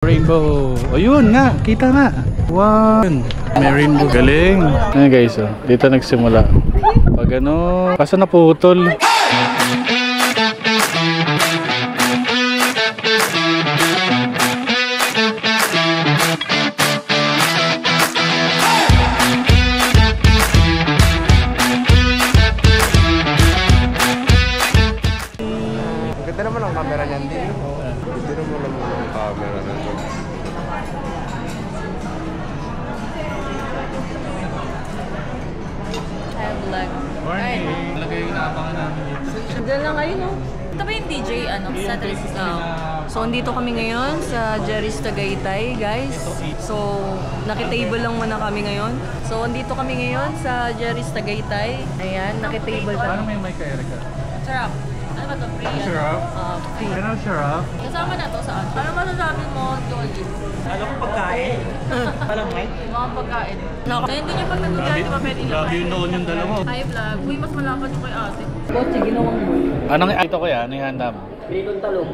Rainbow. Ayun nga, kita nga. Wow. May rainbow. Galing. Ayan guys, oh. Dito nagsimula. Pag ano, kaso naputol. Ganda naman ang camera niyan din. Hindi naman ang camera na ito. Hi, vlog. Morning. Lagay yung naabangan namin dito. Diyan lang kayo, no? Ito ba yung DJ, sa So, andito kami ngayon sa Jerry's Tagaytay, guys. So, nakitable lang muna kami ngayon. So, andito kami ngayon sa Jerry's Tagaytay. Ayan, nakitable kami. Paano may mic ka, Erica? Sarap. Ano ba ito? Free? Sarap? Free. Ano sarap? Kasama na to saan? Ano masasabi mo, Jolie? Alam ko pagkain. Alam mo? Mga pagkain. Kaya hindi niya pag nagdudyan, di ba pwede niya? Lagi yung noon yung dalawa. Hi, vlog. Uy, mas malapad yung kay ate. Kotse, ginawang mo. Anong ito ko yan? Ano yung handa mo? Pritong talong.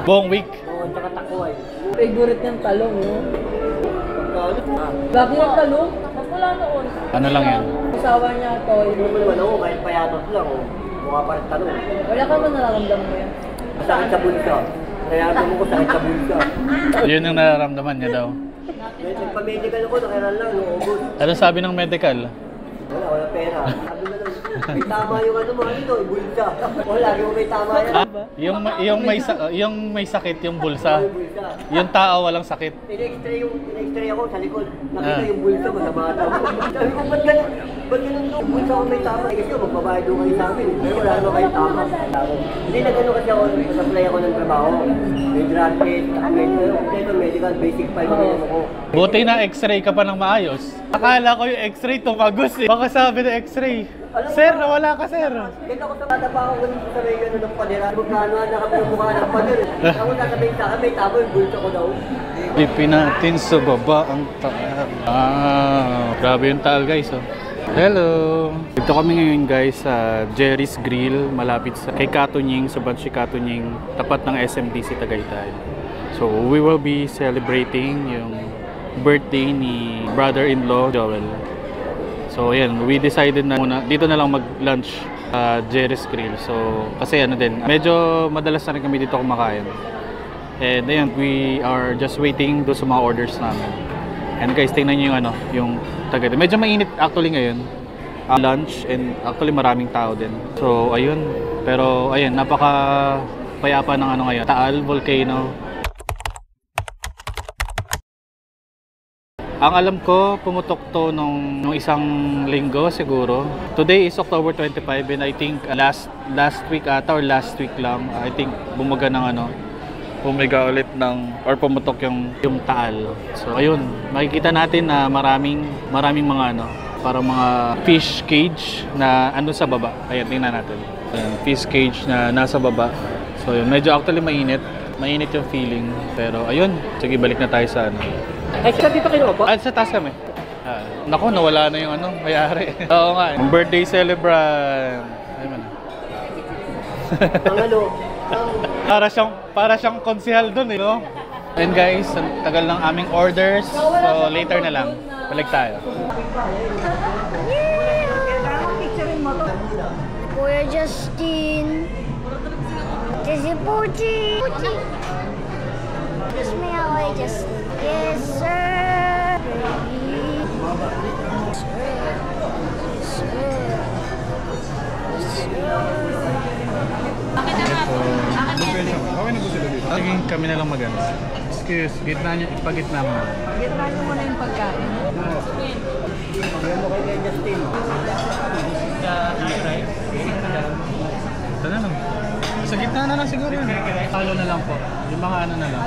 Buong week? Oo, tsaka takway. Favorite niyang talong, no? Pagkain? Lagi yung talong. Mas wala noon. Ano lang yan? Usawa niya to. Hindi mo naman ako, kahit payatot lang. Oh. Mukha pa rin talong. Wala ka ba nararamdaman mo yan? Sakit sa bulsa. Kaya mo ko sakit sa bulsa. Yun yung nararamdaman niya daw. Nagpa-medical ako, nakiran lang, nuubos. Ano sabi ng medical? Wala pera. Sabi mo lang, may tama yung ano mo, ano, bulsa. O, lagi mo may tama yan. Ah, yung may sakit, yung bulsa. Yung bulsa. Yung tao walang sakit. In-x-ray ako sa likod. Nakita yung bulsa mo sa bata mo. Sabi ko, ba't ganun? Ba't ganun to? Bulsa ko may tama. Kasi magbabayad doon kayo sa amin. Pero wala naman kayong tama. Hindi na gano'n kasi ako, nag-apply ako ng trabaho. May drug test, kompleto medical, basic 5 minutes ako. Buti na x-ray ka pa ng maayos. Akala ko yung x-ray tumagos eh. Baka sabi ng x-ray, sir, nawala ka sir. Kaya ako sa bata pa ako ganun sa may gano'n ng padera. Magkano na kami ng mukha ng pader. Ako sasabihin sa akin, may tama yung bulsa ko daw. Ipin natin sa baba ang taal. Grabe yung taal guys oh. Hello! Dito kami ngayon guys sa Jerry's Grill, malapit sa kay Katunying, sa Bansi Katunying, tapat ng SMDC Tagaytay. So we will be celebrating yung birthday ni brother-in-law Joel. So ayan, we decided na muna dito na lang mag-lunch Jerry's Grill. So kasi ano din, medyo madalas na rin kami dito kumakain. And ayan, we are just waiting do sa mga orders namin. And guys, tingnan nyo yung ano, yung Tagaytay. Medyo mainit actually ngayon. Lunch and actually maraming tao din. So ayun, pero ayun, napaka payapa ng ano ngayon. Taal Volcano. Ang alam ko, pumutok to nung isang linggo siguro. Today is October 25 and I think last week ata or last week lang, I think bumaga ng ano, bumiga ulit ng or pumutok yung taal. So ayun, makikita natin na maraming mga ano, parang mga fish cage na ano sa baba. Ayan, tingnan natin. Ayan, fish cage na nasa baba. So yun, medyo actually mainit yung feeling. Pero ayun, sige, balik na tayo sa ano. Ay, sa dito kayo po? Sa taas kami. Naku, nawala na yung ano, mayari. Oo nga, birthday celebrant. Ayun. Ang ano, Para siyang konsehal doon eh, no? And guys, ang tagal ng aming orders. So later na lang. Balik tayo. Kuya Justin. Jesse Pucci. Kiss me away, Justin. Yes, sir. Sige, kami na lang mag-ano. Excuse, gitna niyo, ipagitna mo. Gitna niyo muna yung pagkain. ano kayo kay Justin? Ito na lang. Sa gitna na lang siguro yun. Halo na lang po. Yung mga ano na lang.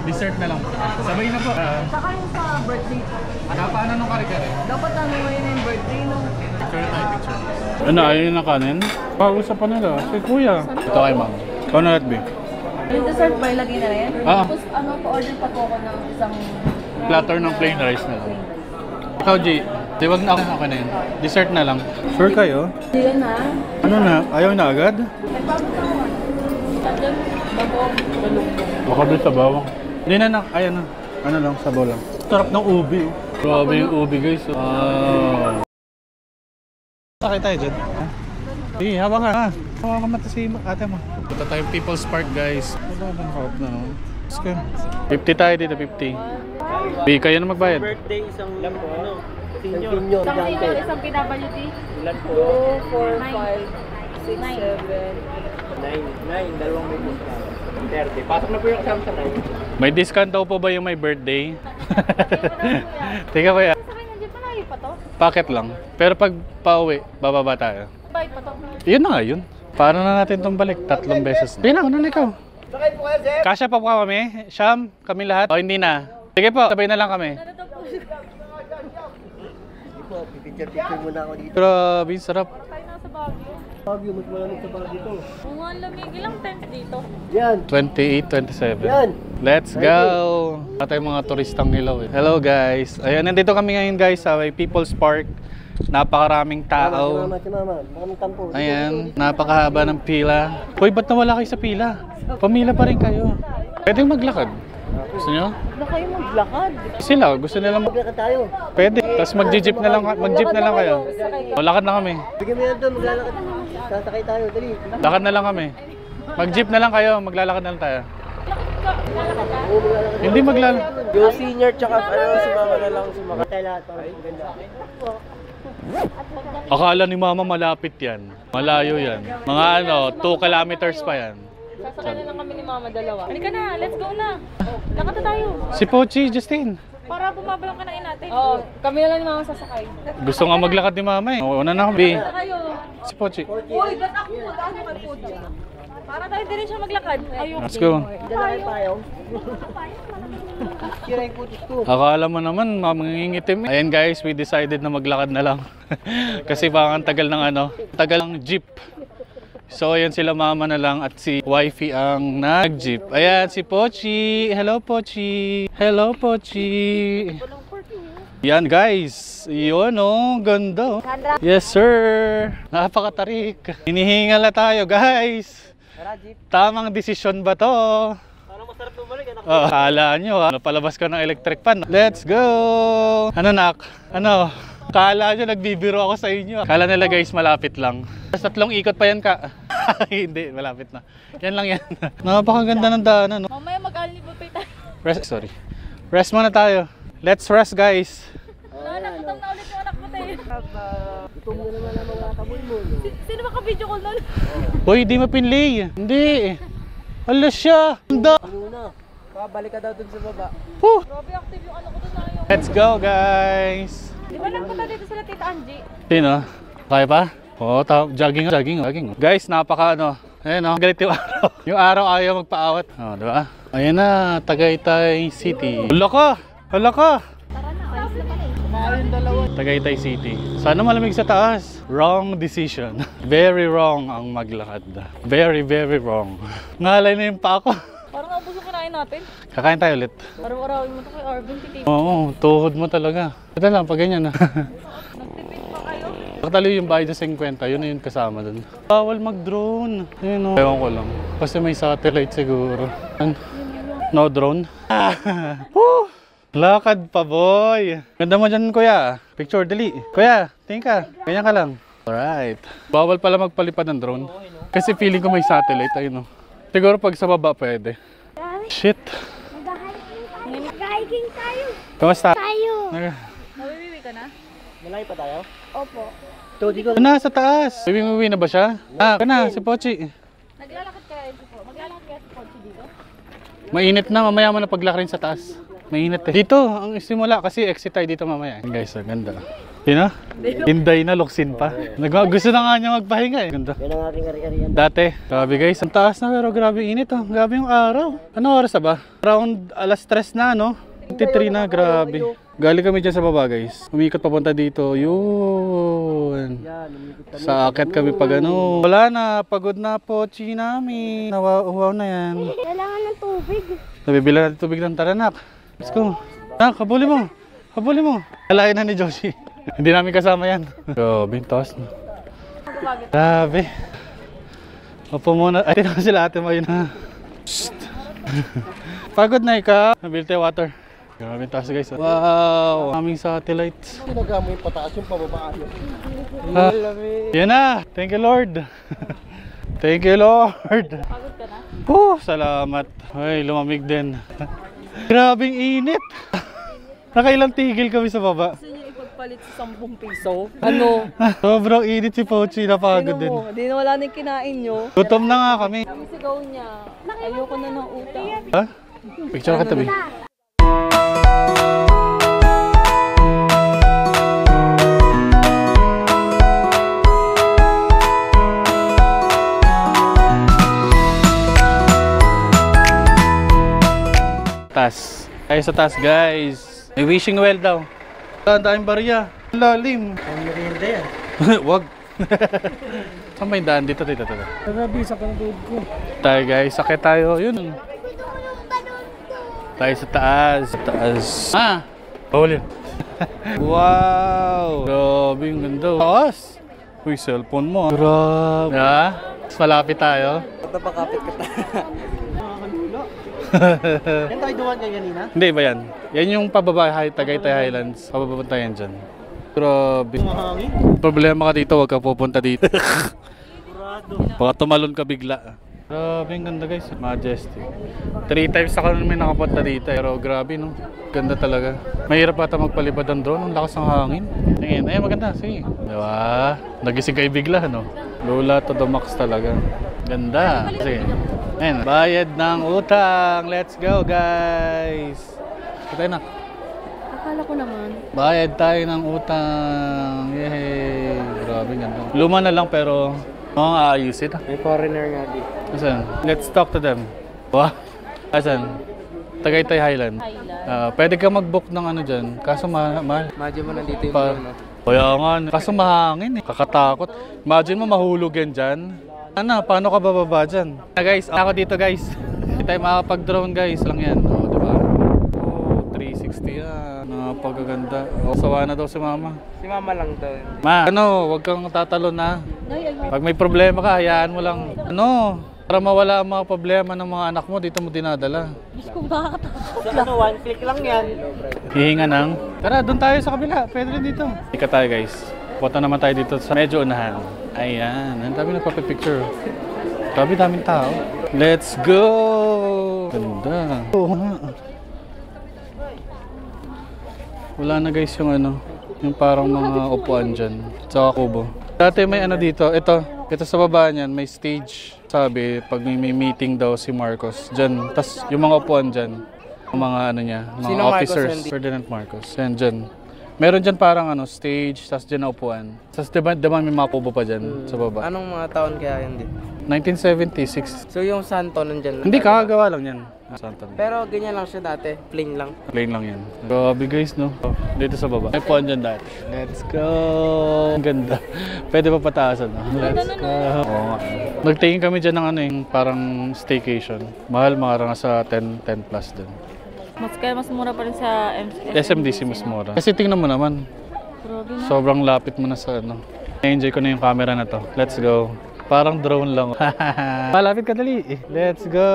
Dessert na lang po. Sabay na po. Saka yung sa birthday po. Paano nung kare-kare? Dapat ano ngayon yung birthday no? Picture tayo, picture. Ano, ayaw yung nakanin? Pag-usapan nila. Si kuya. Ito kay ma'am. Ikaw na be. Yung dessert ba ilagay na rin? Ah. Tapos ano, pa-order pa po ako ng isang Platter ng plain rice na lang. Ikaw, G. Di wag na ako na yun. Dessert na lang. Sure kayo? Hindi na. Ano na? Ayaw na agad? Nagpapunta ko ano. Diyan, bagong balong. Baka doon sa bawang. Hindi na, ayan na. Ano lang, sabaw lang. Sarap ng ubi. Oh. Grabe yung ubi guys. Wow. Sakay tayo dyan. Sige, habang ka. Hawakan mata si ate mo. Punta tayong People's Park guys. Wala na naka-off na no. Let's go. 50 tayo dito, 50. Di, kayo na magbayad. Birthday isang ano, senior. Senior, Isang dante. senior, isang PWD. Ilan po? 2, 4, 5, 6, 7. 9, dalawang may discount. 30. Pasok na po yung kasama sa 9. May discount daw po ba yung may birthday? Teka kuya, Sa kanya, di ba layo pa to? packet lang. Pero pag pauwi, bababa tayo. Bayad pa to. Yun na nga yun. Paano na natin itong balik? 3 beses. Hindi na, ano ikaw? Sakay po kayo, sir. Kasya pa po kami? Siyam? Kami lahat? O hindi na? Sige po, sabay na lang kami. Hindi po, pipicture-picture muna ako dito. Grabe, sarap. Tayo na sa Baguio. Baguio, mas malamig sa Baguio to. Kung ang lamig, ilang tent dito? Yan. 28, 27. Yan. Let's go! Wala tayong mga turistang hilaw eh. Hello guys. Ayan, nandito kami ngayon guys sa may People's Park. Napakaraming tao. Si mama. Maraming tampo. Ayan, napakahaba ng pila. Hoy, ba't nawala kayo sa pila? Pamila pa rin kayo. Pwedeng maglakad. Gusto nyo? Na kayo maglakad. Sila, gusto nila Maglakad tayo. Pwede. Tapos mag-jeep na lang, kayo. O, lakad na kami. Bigyan mo yan doon, maglalakad. Sasakay tayo, dali. Lakad na lang kami. Mag-jeep na lang kayo, maglalakad na lang tayo. Oo, maglalakad. Hindi maglalakad. Yung senior tsaka ano, sumama na lang sumakay. Tayo lahat, para maganda. Akala ni mama malapit yan. Malayo yan. Mga 2 kilometers pa yan. Sasakay na lang kami ni Mama dalawa. Halika na, let's go na. Lakad na tayo. Si Pochi, Justin. Para bumaba lang kanain natin. Oo, kami na lang ni Mama sasakay. Gusto nga maglakad ni mama eh. Una na kami. Tayo. Si Pochi. Uy, ba't ako mag-ano kay Pochi? Para tayo din siya maglakad. Ayun. Let's go. Dalakad tayo. Sira yung putis ko. Akala mo naman, mangingitim. Ayan guys, we decided na maglakad na lang. Kasi parang ang tagal ng tagal ng jeep. So ayan sila mama na lang at si wifey ang nag-jeep. Ayan si Pochi. Hello Pochi. Hello Pochi. Yan guys. Yun ganda. Yes sir. Napakatarik. Hinihingal na tayo guys. Tamang desisyon ba to? Parang masarap bumalik. Kala nyo napalabas ka ng electric fan. Let's go! Ano nak? Ano? Kala nyo nagbibiro ako sa inyo. Kala nila guys malapit lang. 3 ikot pa yan ka. Hindi, malapit na. Yan lang yan. Napakaganda ng daanan. No? Mamaya mag-alibabay tayo. Rest, rest muna tayo. Let's rest guys. Nagutom na ulit yung anak mo tayo. Gutom mo naman ang mga kaboy mo. Sino ba ka-video call nun? Hoy, di mapinlay. Hindi. Ala siya. Handa. Ano na? Balik ka daw dun sa baba. Grabe active yung ano ko doon na yung... Let's go guys. Di ba nagpunta dito sila Tita Angie? Sino? Kaya pa? Oo, jogging. Guys, napaka Ayan galit yung araw. Yung araw ayaw magpaawat. Di ba? Ayan na, Tagaytay City. Hala ka! Tagaytay City. Sana malamig sa taas. Wrong decision. Very wrong ang maglakad. Very, very wrong. Ngalay na yung pa ako. Parang naubos yung kinain natin. Kakain tayo ulit. Parang arawin mo to kay Arvin, titi. Oo, tuhod mo talaga. Ito lang, pag ganyan na. Nagtipid pa kayo? Pagtalo yung bayad ng 50, yun na yun kasama dun. Bawal mag-drone. Ayun Ewan ko lang. Kasi may satellite siguro. No drone? Woo! Lakad pa boy! Ganda mo dyan kuya. Picture, dali. Kuya, tingin ka. Ganyan ka lang. Alright. Bawal pala magpalipad ng drone. Kasi feeling ko may satellite. Ayun siguro pag sa baba pwede. Shit. Mag-hiking tayo. Kamusta? Tayo. Mawiwiwi ka na? Malaki pa tayo? Opo. Ito, dito. Nasa taas. Uwi na ba siya? Kana, si Pochi. Naglalakad kaya po. Maglalakad kaya sa kotse dito? Mainit na, mamaya mo na paglakarin sa taas. Mainit eh. Dito, ang simula kasi exit tayo dito mamaya. Guys, ganda. Yun na? Hinday na, luksin pa. Gusto na nga niya magpahinga eh. Ganda. Yan ang aking ari-arian. Dati, grabe guys, ang taas na pero grabe init oh. Grabe yung araw. Ano oras na ba? Around alas 3 na no? 23 na, grabe. Galing kami dyan sa baba guys. Umikot papunta dito. Yun. Sa akit kami pag Wala na, pagod na po, namin. Nawaw na yan. Kailangan ng tubig. Nabibila natin tubig ng taranak. Let's go. Kabuli mo. Kabuli mo. Alayin na ni Josie. Hindi namin kasama yan. Grabe, taas na. Grabe. Opo muna. Ay, tinaka sila ate mo yun ha. Pagod na ikaw. Nabili tayo water. Grabe taas guys. Wow! Aming satellites. Ginagawa mo yung pataas yung pababaan. Yan na! Thank you Lord! Thank you Lord! Pagod ka na? Oh, salamat. Ay, lumamig din. Grabing init! Nakailang tigil kami sa baba. Gusto niyo ipagpalit sa 10 piso? Ano? Sobrang init si Pochi, napagod din. Hindi na wala na yung kinain nyo. Gutom na nga kami. Ang sigaw niya, ayoko na ng utang. Ha? Picture ka tabi. Taas. Tayo sa taas guys. May wishing well daw. Ang daming barya. Ang lalim. Ang merienda yan. Wag. Saan ba yung daan dito? Dito. Grabe, sa kanagod ko. Tayo guys. Sakit tayo. Yun. Tayo sa taas. Sa taas. Ah! Bawal yun. Wow! Grabe yung ganda. Taas! Uy, cellphone mo. Grabe. Ha? Mas malapit tayo. Napakapit ka tayo. Yan tayo duwan kayo kanina? Hindi ba yan? Yan yung pababa, Tagaytay Highlands. Papapunta yan dyan. Grabe. Mahangin. Problema ka dito, huwag ka pupunta dito. Baka tumalon ka bigla. Grabe, ang ganda guys. Majestic. 3 times ako naman nakapunta dito. Pero grabe no. Ganda talaga. Mahirap ata magpalipad ng drone. Ang lakas ng hangin. Tingin. Ay, maganda. Sige. Diba? Nagising kayo bigla, no? Lola to the max talaga. Ganda. Sige. Ayan. Bayad ng utang. Let's go, guys. Kita na. Akala ko naman. Bayad tayo ng utang. Yay. Grabe, ganda. Luma na lang pero aayusin. May foreigner nga di. Asan? Let's talk to them. Wah? Asan? Tagaytay Highland. Pwede ka mag-book ng ano dyan. Kaso mahal. Imagine mo nandito yung Pa drone. Kaya nga. Kaso mahangin eh. Kakatakot. Imagine mo mahulog yan dyan. Ano? Paano ka bababa dyan? Guys, ako dito guys. Hindi tayo makapag-drone guys. Lang yan. O, diba? Oh, 360 yan. Napagaganda. O, sawa na daw si mama. Si mama lang daw. Ma, ano? Huwag kang tatalon na. Pag may problema ka, hayaan mo lang. Ano? Para mawala ang mga problema ng mga anak mo, dito mo dinadala. Diyos ko, nakakatakot. Sa ano, one click lang yan. Hihinga ng... Tara, doon tayo sa kabila. Pwede rin dito. Ika tayo guys. Punta naman tayo dito sa medyo unahan. Ayan. Ang dami nagpapipicture. Grabe, daming tao. Let's go! Ganda. Oo nga. Wala na guys yung ano. Yung parang mga upuan dyan. Sa kubo. Dati may ano dito. Ito sa baba niyan. May stage. Sabi, pag may meeting daw si Marcos. Dyan. Tapos yung mga upuan dyan. Yung mga ano niya. Mga Sino Marcos officers. yun? Ferdinand Marcos. Yan dyan. Meron dyan parang ano, stage. Tapos dyan na upuan. Tapos diba may mga kubo pa dyan sa baba. Anong mga taon kaya yan din? 1976. So yung santo nandyan lang. Hindi, kakagawa lang yan. Santan. Pero ganyan lang siya dati. Plain lang. Plain lang yan. Grabe guys, no? Dito sa baba. May puan dyan dati. Let's go! Ang ganda. Pwede pa pataasan, no? Let's go! Oo nga. Nagtingin kami dyan ng ano yung parang staycation. Mahal, mga sa 10 plus din. Mas mura pa rin sa SMDC mas mura. Kasi tingnan mo naman. Grabe na. Sobrang lapit mo na sa ano. Na-enjoy ko na yung camera na to. Let's go. Parang drone lang. Malapit ka dali. Let's go!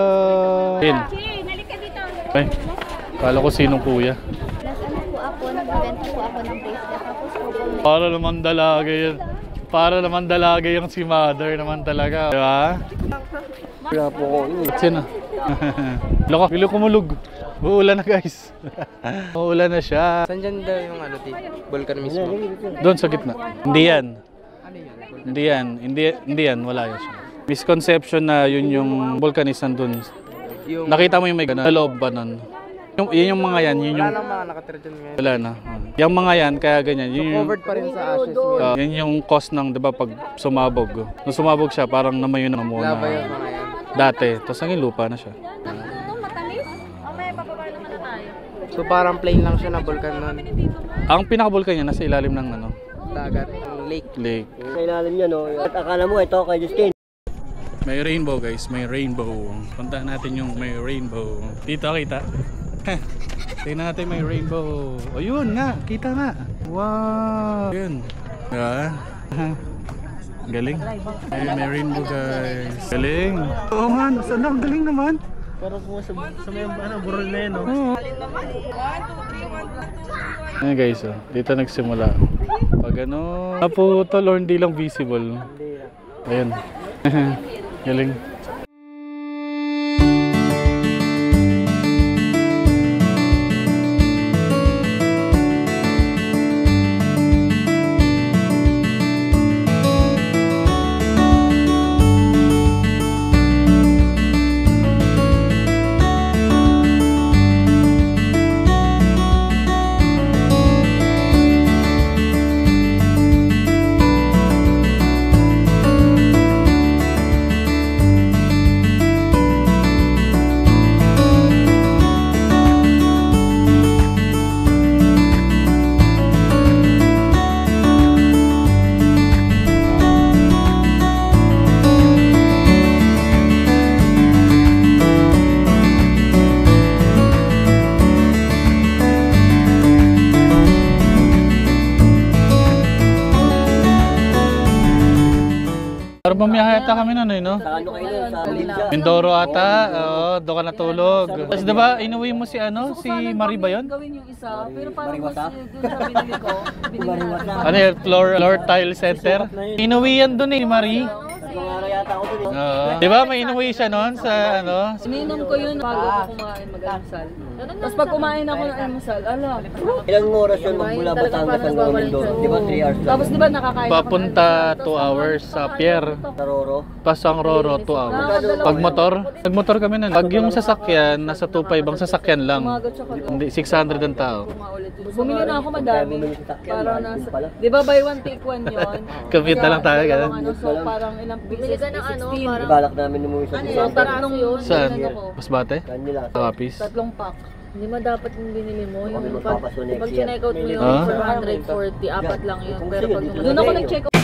In. Nalik ka dito. Ay, kala ko sinong kuya. Ano po ako, nagbibenta po ako ng bracelet. Tapos po Para naman dalaga yan. Para naman dalaga yung si mother naman talaga. Diba? Kaya po ko. Sino? Loko, bilo kumulog. Uulan na guys. Uulan na siya. Saan dyan daw yung ano, vulkan mismo? Doon sa gitna. Hindi yan. Ano yan? Hindi yan. Wala yan siya. Misconception na yun yung volcanis nandun. Yung... Nakita mo yung may ganun. Sa loob ba nun? Yun yung mga yan. Yun Wala yung... nang mga nakatira dyan ngayon. Wala na. Yung mga yan, kaya ganyan. Yun yung... Covered pa rin sa ashes mo. Yan yung cause ng, di ba, pag sumabog. Nung sumabog siya, parang namayo na muna. Lava yung mga yan. Dati. Tapos naging lupa na siya. matamis. Mamaya papaba naman na tayo. So parang plain lang siya na vulkan nun. Ang pinaka-vulkan niya nasa ilalim ng ano, Dagat. Lake. lake. Sa ilalim niya, no? At akala mo, ito kay Justin. May rainbow guys, may rainbow. Puntahan natin yung may rainbow. Dito kita. Tingnan natin may rainbow. O yun nga, kita nga. Wow. Yun. Diba? Galing. Ay, may rainbow guys. Galing. Oo nga, saan ang galing naman. Parang kung sa may burol na yun, no? Ayan guys, oh. Dito nagsimula. Pag ano, naputol or hindi lang visible. Ayan. Galing. Pero bumiyahe ata kami nun eh, no? Sa ano kayo nun? Sa Linda. Mindoro ata, oo, doon ka natulog. Tapos diba, inuwi mo si ano, si Marie ba yun? Gawin yung isa, pero parang Mariwasa? mas dun sa binili ko. Binili ko. Ano yun, floor tile center? Inuwi yan doon eh, Marie. Tatlong araw yata ako dun eh. Oo. Diba, may inuwi siya noon sa ano? Ininom ko yun bago ako kumain mag-almusal. Tapos pag kumain ako ng almusal, ala. Ilang oras yun magmula Batangas hanggang Mindoro? Di ba 3 hours lang? Tapos di ba nakakain ako ng Papunta 2 hours sa pier. Sa Roro? Pasang Roro 2 hours. Pag motor, nagmotor kami nun. Pag yung sasakyan, nasa 2.5 ang sasakyan lang. Hindi, 600 ang tao. Bumili na ako madami. Para nasa, di ba buy one take one yun? Commute na lang tayo, ganun. Ano, so parang ilang pieces, 16. Balak namin umuwi sa So tatlong Saan? ano ko, Masbate? Kanila. Sa Kapis? tatlong pack. Hindi mo dapat yung binili mo. Kami Yung magpapaso next pag year. check out mo yun, Ah? 440, apat lang yun. Kung Pero sino, pag dito doon ako na nag-check out.